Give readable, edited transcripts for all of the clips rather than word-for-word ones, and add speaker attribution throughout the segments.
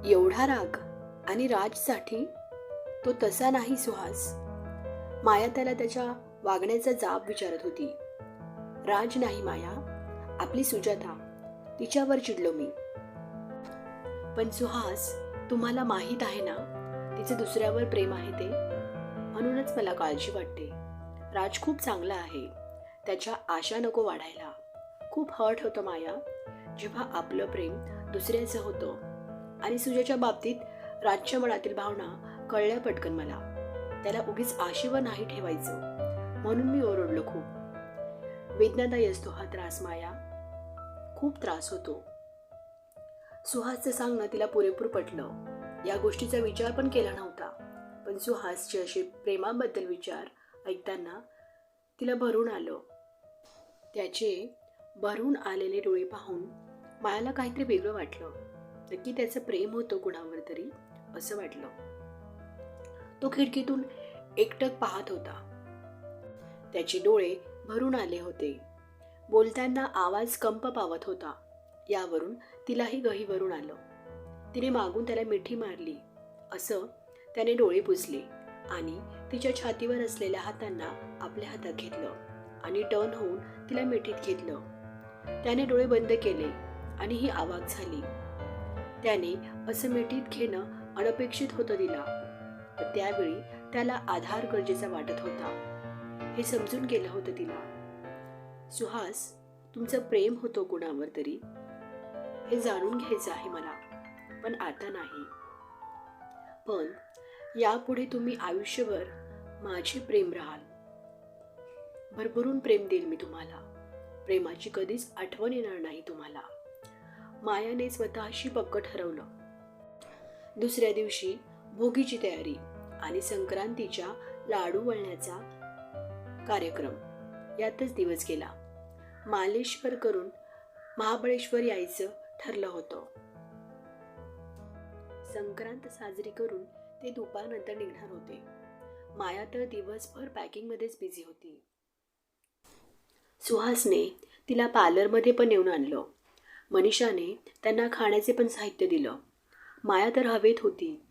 Speaker 1: एवढा राग आणि राजसाठी? तो तसा नाही सुहास. माया त्याला त्याच्या वागण्याचा जाब विचारत होती. राज नाही माया, आपली सुजाता. तिच्यावर चिडलो मी. पण सुहास, तुम्हाला माहीत आहे ना तिचे दुसऱ्यावर प्रेम आहे ते. म्हणूनच मला काळजी वाटते. राज खूप चांगला आहे, त्याच्या आशा नको वाढायला. खूप हर्ट होतं माया जेव्हा आपलं प्रेम दुसऱ्याचं होतं. आणि सुजाच्या बाबतीत राजच्या मनातील भावना कळल्या पटकन मला. त्याला उगीच आशेवर नाही ठेवायचं म्हणून मी ओरडलो खूप. वेदनादायी असतो हा त्रास माया, खूप त्रास होतो. सुहासचं सांगणं तिला पुरेपूर पटलं. या गोष्टीचा विचार पण केला नव्हता, पण सुहासचे असे प्रेमाबद्दल विचार ऐकताना तिला भरून आलं. त्याचे भरून आलेले डोळे पाहून मायाला काहीतरी वेगळं वाटलं. नक्की त्याचं प्रेम होतं कुणावर तरी असं वाटलं. तो खिडकीतून एकटक पाहत होता. त्याचे डोळे भरून आले होते. बोलताना आवाज कंप पावत होता. यावरून तिलाही गहीवरून आलं. तिने मागून त्याला मिठी मारली असं त्याने डोळे पुसले आणि तिच्या छातीवर असलेल्या हातांना आपल्या हातात घेतलं आणि टर्न होऊन तिला मिठीत घेतलं. त्याने डोळे बंद केले आणि ही आवाज झाली. त्याने असं मिठीत घेणं अनपेक्षित होतं तिला, पण त्यावेळी त्याला आधार गरजेचा वाटत होता हे समजून गेलं होतं तिला. सुहास, तुमचं प्रेम होतं कुणावर तरी हे जाणून घ्यायचं आहे मला, पण आता नाही. पण यापुढे तुम्ही आयुष्यभर माझे प्रेम राहाल. भरभरून प्रेम देईल मी तुम्हाला. प्रेमाची कधीच आठवण येणार नाही तुम्हाला. मायाने स्वतःशी पक्क ठरवलं. दुसऱ्या दिवशी भोगीची तयारी आणि संक्रांतीच्या लाडू वळण्याचा कार्यक्रम यातच दिवस गेला. मालेश्वर करून महाबळेश्वर यायचं ठरलं होतं. संक्रांत साजरी करून ते दुपारनंतर निघणार होते. माया तर दिवसभर पॅकिंगमध्येच बिझी होती. सुहासने तिला पार्लरमध्ये पण नेऊन आणलं. मनीषाने त्यांना खाण्याचे पण साहित्य दिलं. माया तर हवेत होती.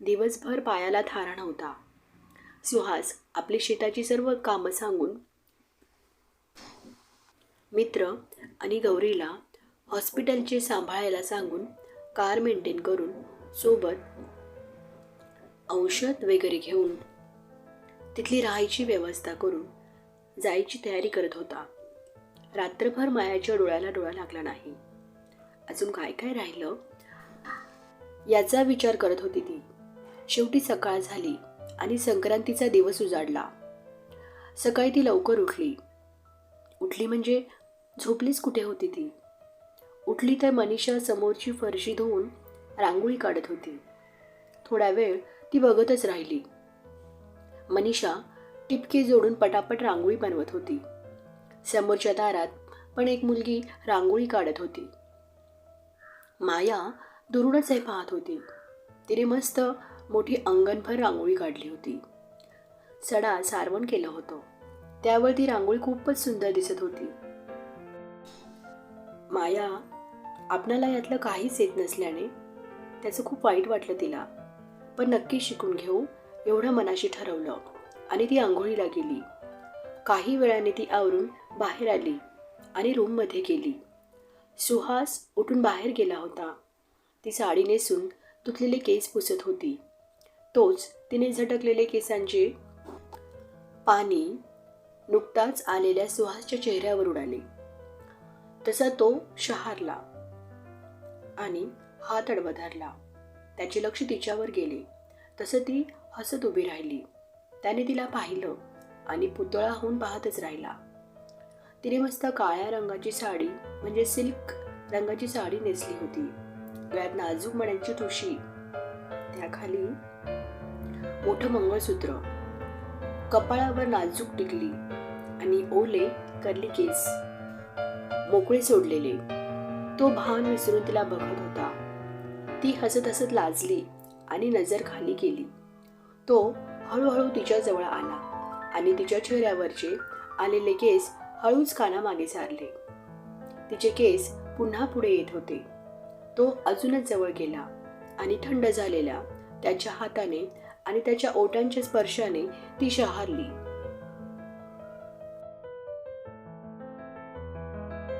Speaker 1: दिवसभर पायाला थारा नव्हता. सुहास आपली शेताची सर्व कामं सांगून मित्र आणि गौरीला हॉस्पिटलचे सांभाळायला सांगून कार मेंटेन करून सोबत औषध वगैरे घेऊन तिथली राहायची व्यवस्था करून जायची तयारी करत होता. रात्रभर मायाच्या डोळ्याला डोळा लागला नाही. अजून काय काय राहिलं याचा विचार करत होती ती. शेवटी सकाळ झाली आणि संक्रांतीचा दिवस उजाडला. सकाळी ती लवकर उठली म्हणजे झोपलीच कुठे होती ती. उठली तर मनीषा समोरची फरशी धुवून रांगोळी काढत होती. थोडा वेळ ती बघतच राहिली. मनीषा टिपके जोडून पटापट रांगोळी बनवत होती. समोरच्या दारात पण एक मुलगी रांगोळी काढत होती. माया दुरूनच हे पाहत होती. तिने मस्त मोठी अंगणभर रांगोळी काढली होती. सडा सारवण केलं होतं. त्यावर ती रांगोळी खूपच सुंदर दिसत होती. माया आपणाला यातलं काहीच येत नसल्याने त्याचं खूप वाईट वाटलं तिला. पण नक्की शिकून घेऊ एवढं मनाशी ठरवलं आणि ती आंघोळीला गेली. काही वेळाने ती आवरून बाहेर आली आणि रूममध्ये गेली. सुहास उठून बाहेर गेला होता. ती साडी नेसून धुतलेले केस पुसत होती. तोच तिने झटकलेले केसांचे पाणी नुकताच आलेल्या सुहासच्या चेहऱ्यावर उडाले. तसा तो शहारला आणि हात आडवा धरला. त्याचे लक्ष तिच्यावर गेले. तसं ती हसत उभी राहिली. त्याने तिला पाहिलं आणि पुतळा होऊन पाहतच राहिला. तिने मस्त काळ्या रंगाची साडी म्हणजे सिल्क रंगाची साडी नेसली होती. गळ्यात नाजूक मण्यांची ठुशी, त्याखाली मोठं मंगळसूत्र, कपाळावर नाजूक टिकली आणि ओले कर्ली केस मोकळे सोडलेले. तो भान विसरून तिला बघत होता. ती हसत हसत लाजली आणि नजर खाली केली. तो हळूहळू तिच्या जवळ आला आणि तिच्या चेहऱ्यावरचे आलेले केस हळूच कानामागे सारले. तिचे केस पुन्हा पुढे येत होते. तो अजूनच जवळ गेला आणि थंड झालेल्या त्याच्या हाताने आणि त्याच्या ओठांच्या स्पर्शाने ती शहारली.